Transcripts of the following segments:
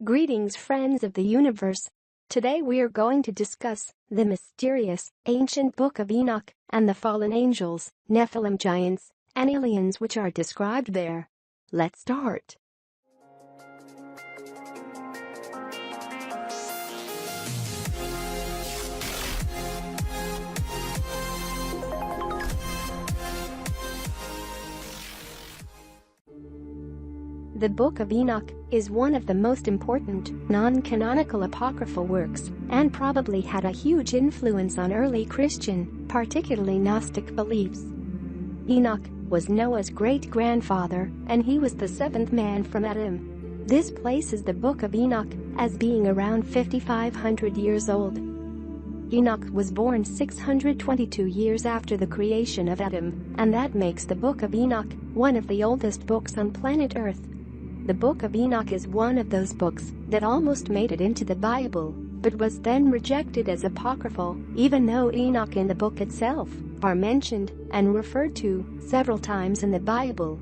Greetings, friends of the universe. Today we are going to discuss the mysterious, ancient Book of Enoch and the fallen angels, Nephilim giants, and aliens which are described there. Let's start. The Book of Enoch is one of the most important non-canonical apocryphal works and probably had a huge influence on early Christian, particularly Gnostic beliefs. Enoch was Noah's great-grandfather, and he was the seventh man from Adam. This places the Book of Enoch as being around 5,500 years old. Enoch was born 622 years after the creation of Adam, and that makes the Book of Enoch one of the oldest books on planet Earth. The Book of Enoch is one of those books that almost made it into the Bible, but was then rejected as apocryphal, even though Enoch and the book itself are mentioned and referred to several times in the Bible.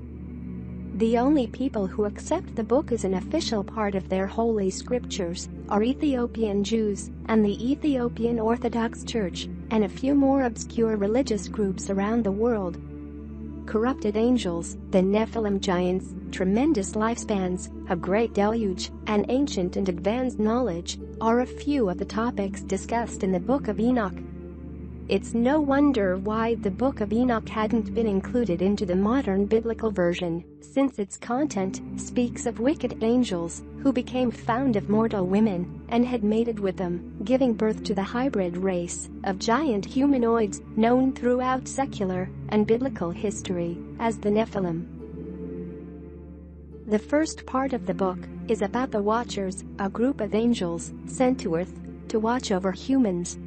The only people who accept the book as an official part of their holy scriptures are Ethiopian Jews and the Ethiopian Orthodox Church, and a few more obscure religious groups around the world. Corrupted angels, the Nephilim giants, tremendous lifespans, a great deluge, and ancient and advanced knowledge are a few of the topics discussed in the Book of Enoch. It's no wonder why the Book of Enoch hadn't been included into the modern biblical version, since its content speaks of wicked angels who became fond of mortal women and had mated with them, giving birth to the hybrid race of giant humanoids known throughout secular and biblical history as the Nephilim. The first part of the book is about the Watchers, a group of angels sent to Earth to watch over humans.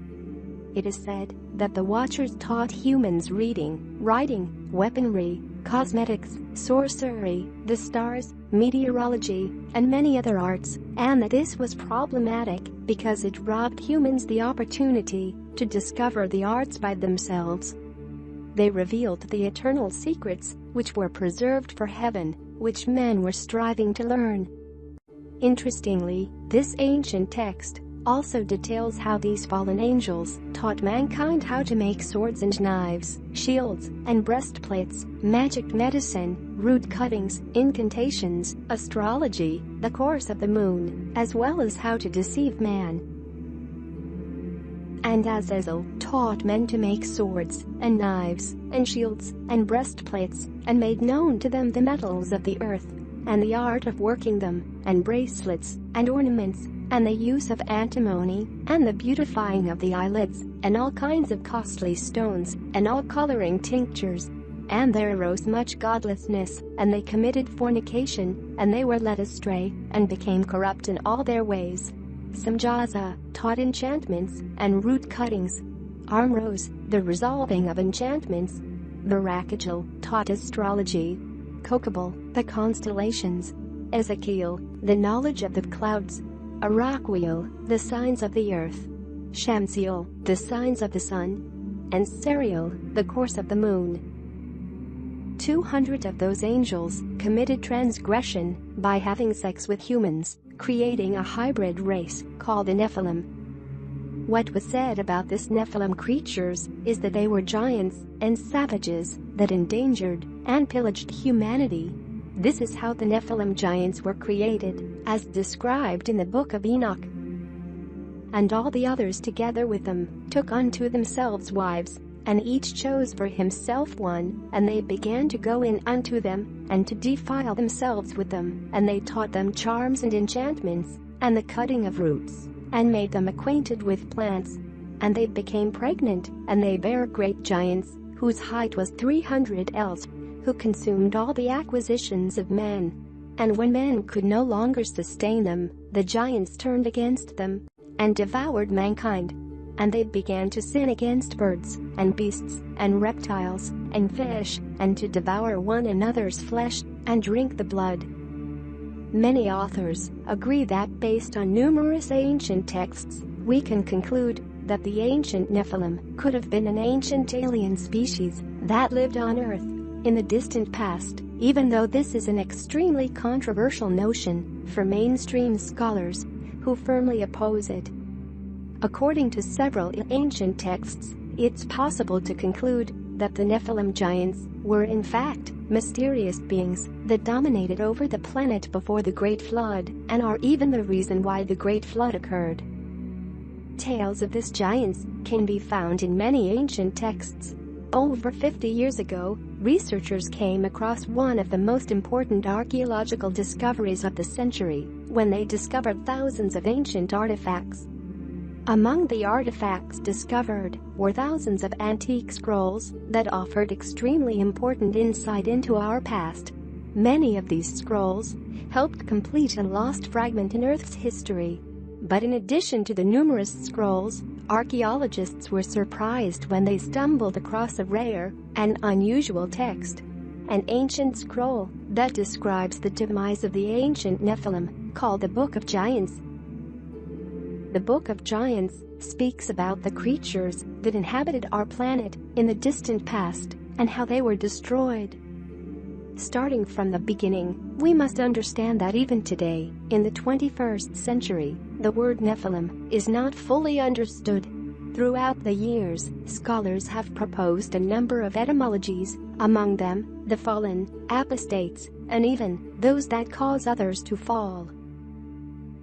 It is said that the Watchers taught humans reading, writing, weaponry, cosmetics, sorcery, the stars, meteorology, and many other arts, and that this was problematic because it robbed humans the opportunity to discover the arts by themselves. They revealed the eternal secrets which were preserved for heaven, which men were striving to learn. Interestingly, this ancient text also details how these fallen angels taught mankind how to make swords and knives, shields and breastplates, magic medicine, root cuttings, incantations, astrology, the course of the moon, as well as how to deceive man. And Azazel taught men to make swords and knives and shields and breastplates, and made known to them the metals of the earth and the art of working them, and bracelets and ornaments, and the use of antimony, and the beautifying of the eyelids, and all kinds of costly stones, and all coloring tinctures. And there arose much godlessness, and they committed fornication, and they were led astray, and became corrupt in all their ways. Samjaza taught enchantments and root cuttings. Armrose, the resolving of enchantments. Barakajal taught astrology. Kokabal, the constellations. Ezekiel, the knowledge of the clouds. Araquiel, the signs of the earth. Shamsiel, the signs of the sun. And Seriel, the course of the moon. 200 of those angels committed transgression by having sex with humans, creating a hybrid race called the Nephilim. What was said about this Nephilim creatures is that they were giants and savages that endangered and pillaged humanity. This is how the Nephilim giants were created, as described in the Book of Enoch. And all the others together with them took unto themselves wives, and each chose for himself one, and they began to go in unto them, and to defile themselves with them, and they taught them charms and enchantments, and the cutting of roots, and made them acquainted with plants. And they became pregnant, and they bare great giants, whose height was 300 ells, who consumed all the acquisitions of men. And when men could no longer sustain them, the giants turned against them, and devoured mankind. And they began to sin against birds, and beasts, and reptiles, and fish, and to devour one another's flesh, and drink the blood. Many authors agree that based on numerous ancient texts, we can conclude that the ancient Nephilim could have been an ancient alien species that lived on Earth in the distant past. even though this is an extremely controversial notion for mainstream scholars who firmly oppose it. According to several ancient texts, it's possible to conclude that the Nephilim giants were in fact mysterious beings that dominated over the planet before the Great Flood and are even the reason why the Great Flood occurred. Tales of these giants can be found in many ancient texts. Over 50 years ago, researchers came across one of the most important archaeological discoveries of the century when they discovered thousands of ancient artifacts. Among the artifacts discovered were thousands of antique scrolls that offered extremely important insight into our past. Many of these scrolls helped complete a lost fragment in Earth's history. But in addition to the numerous scrolls, archaeologists were surprised when they stumbled across a rare and unusual text. An ancient scroll that describes the demise of the ancient Nephilim, called the Book of Giants. The Book of Giants speaks about the creatures that inhabited our planet in the distant past and how they were destroyed. Starting from the beginning, we must understand that even today, in the 21st century, the word Nephilim is not fully understood. Throughout the years, scholars have proposed a number of etymologies, among them, the fallen, apostates, and even those that cause others to fall.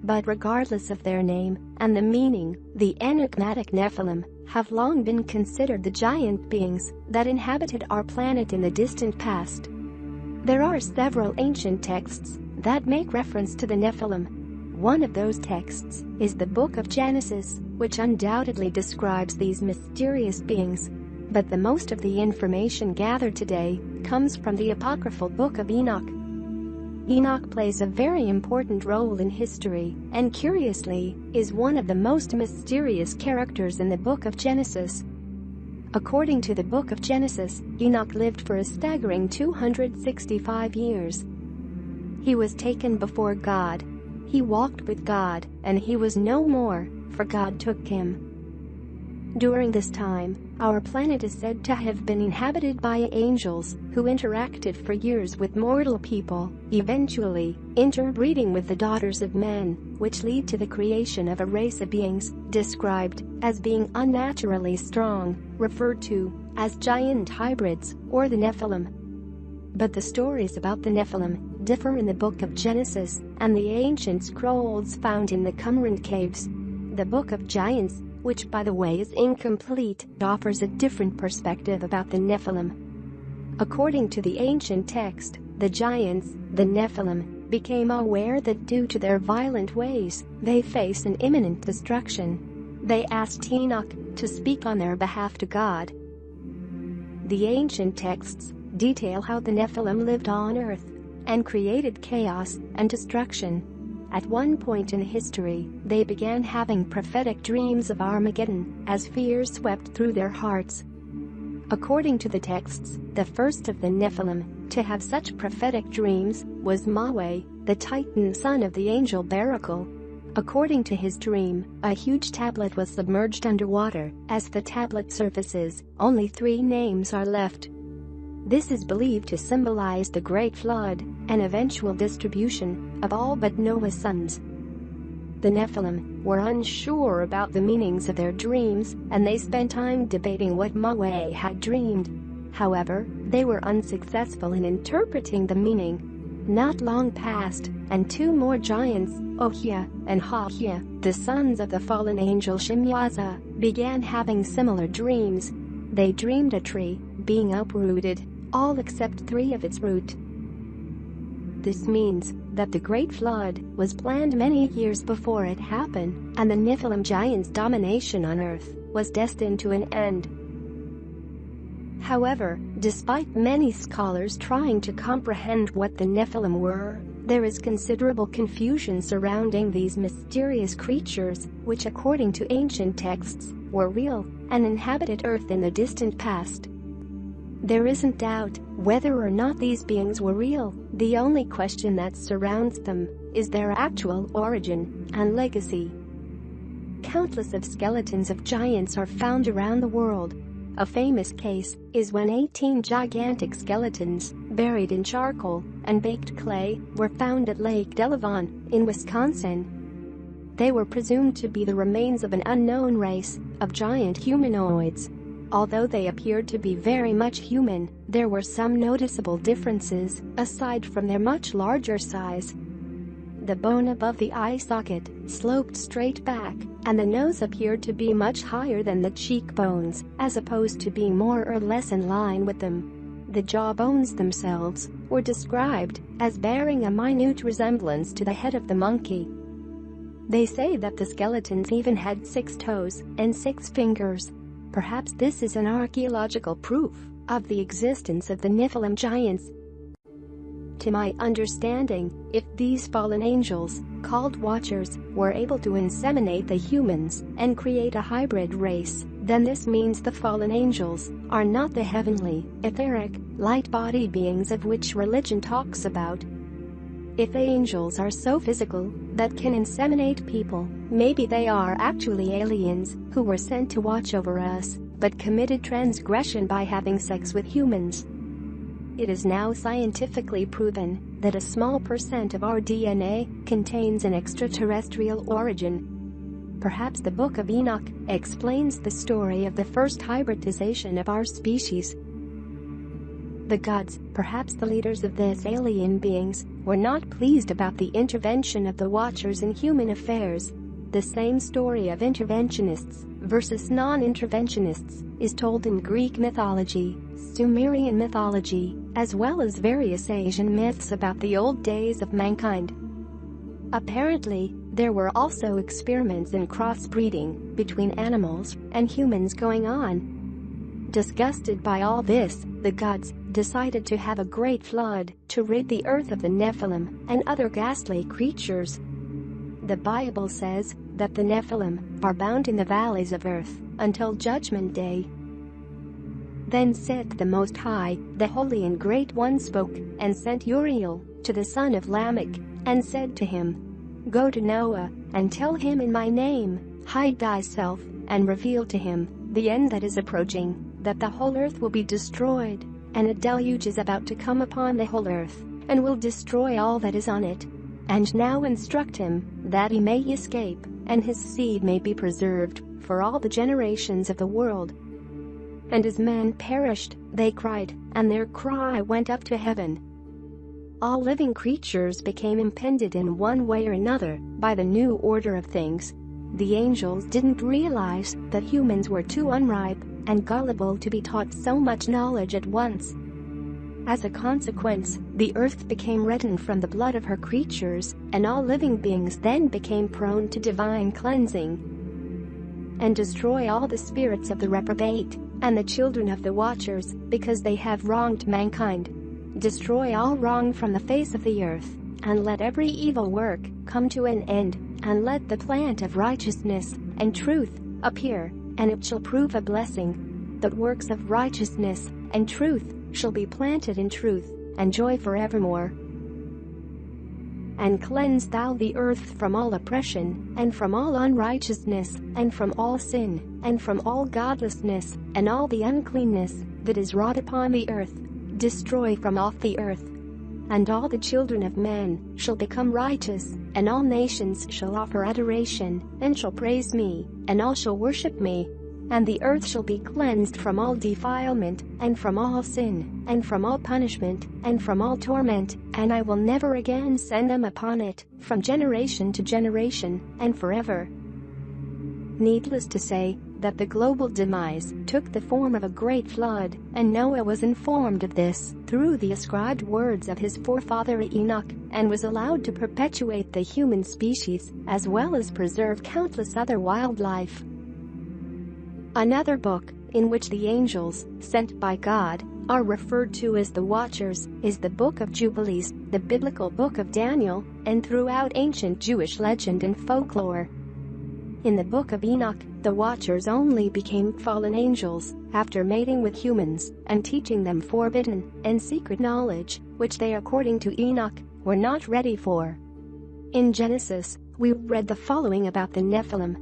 But regardless of their name and the meaning, the enigmatic Nephilim have long been considered the giant beings that inhabited our planet in the distant past. There are several ancient texts that make reference to the Nephilim. One of those texts is the Book of Genesis, which undoubtedly describes these mysterious beings. But the most of the information gathered today comes from the apocryphal Book of Enoch. Enoch plays a very important role in history and, curiously, is one of the most mysterious characters in the Book of Genesis. According to the Book of Genesis, Enoch lived for a staggering 265 years. He was taken before God. He walked with God, and he was no more, for God took him. During this time, our planet is said to have been inhabited by angels who interacted for years with mortal people, eventually interbreeding with the daughters of men, which lead to the creation of a race of beings described as being unnaturally strong, referred to as giant hybrids or the Nephilim. But the stories about the Nephilim differ in the Book of Genesis and the ancient scrolls found in the Qumran caves. The Book of Giants, which by the way is incomplete, offers a different perspective about the Nephilim. According to the ancient text, the giants, the Nephilim, became aware that due to their violent ways, they face an imminent destruction. They asked Enoch to speak on their behalf to God. The ancient texts detail how the Nephilim lived on Earth and created chaos and destruction. At one point in history, they began having prophetic dreams of Armageddon as fear swept through their hearts. According to the texts, the first of the Nephilim to have such prophetic dreams was Maweh, the Titan son of the angel Barakel. According to his dream, a huge tablet was submerged underwater. As the tablet surfaces, only 3 names are left. This is believed to symbolize the Great Flood and eventual distribution of all but Noah's sons. The Nephilim were unsure about the meanings of their dreams, and they spent time debating what Maweh had dreamed. However, they were unsuccessful in interpreting the meaning. Not long passed, and 2 more giants, Ohia and Hahia, the sons of the fallen angel Shimyaza, began having similar dreams. They dreamed a tree being uprooted, all except 3 of its root. This means that the Great Flood was planned many years before it happened, and the Nephilim giants' domination on Earth was destined to an end. However, despite many scholars trying to comprehend what the Nephilim were, there is considerable confusion surrounding these mysterious creatures, which according to ancient texts, were real and inhabited Earth in the distant past. There isn't doubt whether or not these beings were real. The only question that surrounds them is their actual origin and legacy. Countless of skeletons of giants are found around the world. A famous case is when 18 gigantic skeletons, buried in charcoal and baked clay, were found at Lake Delavan in Wisconsin. They were presumed to be the remains of an unknown race of giant humanoids. Although they appeared to be very much human, there were some noticeable differences, aside from their much larger size. The bone above the eye socket sloped straight back, and the nose appeared to be much higher than the cheekbones, as opposed to being more or less in line with them. The jawbones themselves were described as bearing a minute resemblance to the head of the monkey. They say that the skeletons even had 6 toes and 6 fingers. Perhaps this is an archaeological proof of the existence of the Nephilim giants. To my understanding, if these fallen angels, called Watchers, were able to inseminate the humans and create a hybrid race, then this means the fallen angels are not the heavenly, etheric, light-bodied beings of which religion talks about. If angels are so physical that can inseminate people, maybe they are actually aliens who were sent to watch over us, but committed transgression by having sex with humans. It is now scientifically proven that a small percent of our DNA contains an extraterrestrial origin. Perhaps the Book of Enoch explains the story of the first hybridization of our species. The gods, perhaps the leaders of these alien beings, were not pleased about the intervention of the Watchers in human affairs. The same story of interventionists versus non-interventionists is told in Greek mythology, Sumerian mythology, as well as various Asian myths about the old days of mankind. Apparently, there were also experiments in crossbreeding between animals and humans going on. Disgusted by all this, the gods decided to have a great flood to rid the earth of the Nephilim and other ghastly creatures. The Bible says that the Nephilim are bound in the valleys of earth until Judgment Day. Then Set the Most High, the Holy and Great One, spoke and sent Uriel to the son of Lamech and said to him, "Go to Noah and tell him in my name, hide thyself, and reveal to him the end that is approaching, that the whole earth will be destroyed, and a deluge is about to come upon the whole earth, and will destroy all that is on it. And now instruct him, that he may escape, and his seed may be preserved, for all the generations of the world." And as men perished, they cried, and their cry went up to heaven. All living creatures became impeded in one way or another by the new order of things. The angels didn't realize that humans were too unripe and gullible to be taught so much knowledge at once. As a consequence, the earth became reddened from the blood of her creatures, and all living beings then became prone to divine cleansing. And destroy all the spirits of the reprobate and the children of the Watchers, because they have wronged mankind. Destroy all wrong from the face of the earth, and let every evil work come to an end, and let the plant of righteousness and truth appear, and it shall prove a blessing. That works of righteousness and truth shall be planted in truth, and joy forevermore. And cleanse thou the earth from all oppression, and from all unrighteousness, and from all sin, and from all godlessness, and all the uncleanness that is wrought upon the earth. Destroy from off the earth. And all the children of men shall become righteous, and all nations shall offer adoration, and shall praise me, and all shall worship me. And the earth shall be cleansed from all defilement, and from all sin, and from all punishment, and from all torment, and I will never again send them upon it, from generation to generation, and forever. Needless to say, that the global demise took the form of a great flood, and Noah was informed of this through the ascribed words of his forefather Enoch, and was allowed to perpetuate the human species, as well as preserve countless other wildlife. Another book, in which the angels, sent by God, are referred to as the Watchers, is the Book of Jubilees, the biblical Book of Daniel, and throughout ancient Jewish legend and folklore. In the Book of Enoch, the Watchers only became fallen angels after mating with humans and teaching them forbidden and secret knowledge, which they, according to Enoch, were not ready for. In Genesis, we read the following about the Nephilim.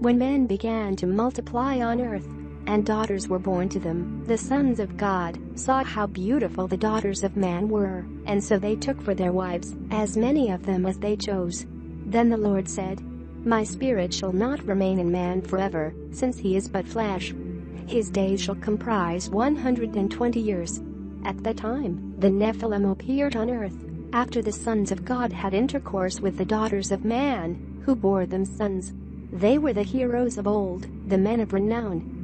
When men began to multiply on earth, and daughters were born to them. The sons of God saw how beautiful the daughters of man were, and so they took for their wives as many of them as they chose. Then the Lord said, My spirit shall not remain in man forever, since he is but flesh. His days shall comprise 120 years. At that time, the Nephilim appeared on earth, after the sons of God had intercourse with the daughters of man, who bore them sons. They were the heroes of old, the men of renown.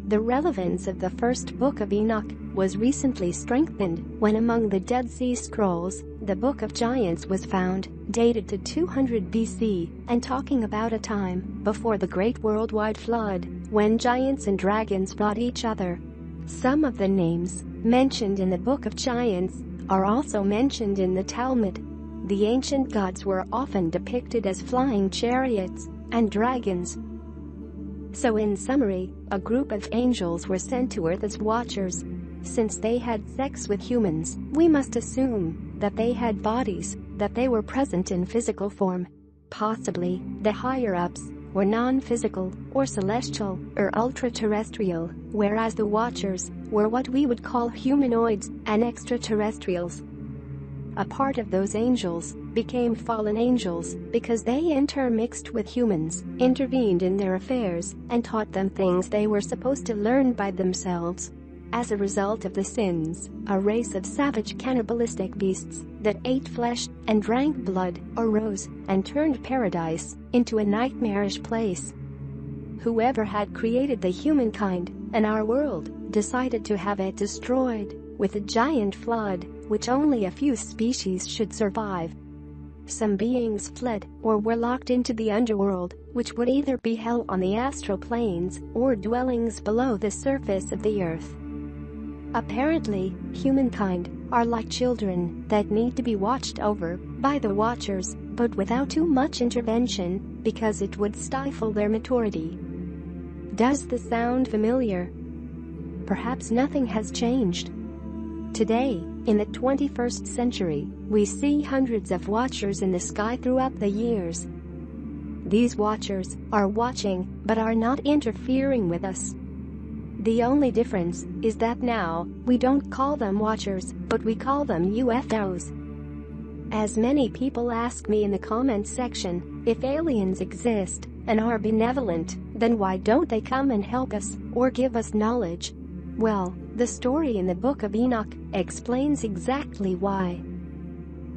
The relevance of the first Book of Enoch was recently strengthened when among the Dead Sea Scrolls, the Book of Giants was found, dated to 200 BC, and talking about a time before the Great Worldwide Flood, when giants and dragons fought each other. Some of the names mentioned in the Book of Giants are also mentioned in the Talmud. The ancient gods were often depicted as flying chariots and dragons. So in summary, a group of angels were sent to earth as watchers. Since they had sex with humans, we must assume that they had bodies, that they were present in physical form. Possibly, the higher-ups were non-physical, or celestial, or ultra-terrestrial, whereas the watchers were what we would call humanoids and extraterrestrials. A part of those angels became fallen angels because they intermixed with humans, intervened in their affairs, and taught them things they were supposed to learn by themselves. As a result of the sins, a race of savage cannibalistic beasts that ate flesh and drank blood arose and turned paradise into a nightmarish place. Whoever had created the humankind and our world decided to have it destroyed with a giant flood, which only a few species should survive. Some beings fled or were locked into the underworld, which would either be hell on the astral planes or dwellings below the surface of the earth. Apparently, humankind are like children that need to be watched over by the watchers, but without too much intervention, because it would stifle their maturity. Does this sound familiar? Perhaps nothing has changed. Today, in the 21st century, we see hundreds of watchers in the sky throughout the years. These watchers are watching but are not interfering with us. The only difference is that now, we don't call them watchers, but we call them UFOs. As many people ask me in the comments section, if aliens exist and are benevolent, then why don't they come and help us or give us knowledge? Well, the story in the Book of Enoch explains exactly why.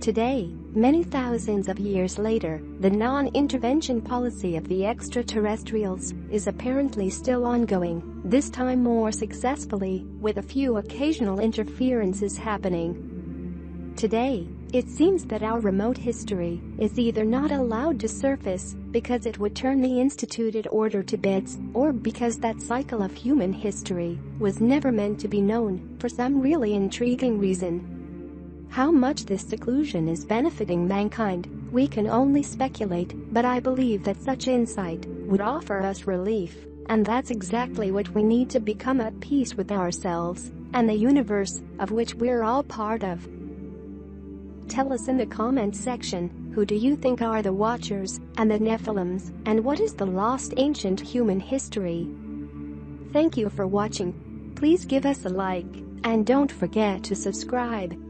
Today, many thousands of years later, the non-intervention policy of the extraterrestrials is apparently still ongoing, this time more successfully, with a few occasional interferences happening. Today, it seems that our remote history is either not allowed to surface because it would turn the instituted order to bits, or because that cycle of human history was never meant to be known for some really intriguing reason. How much this seclusion is benefiting mankind, we can only speculate, but I believe that such insight would offer us relief, and that's exactly what we need to become at peace with ourselves and the universe of which we're all part of. Tell us in the comments section, who do you think are the Watchers and the Nephilims, and what is the lost ancient human history? Thank you for watching. Please give us a like, and don't forget to subscribe.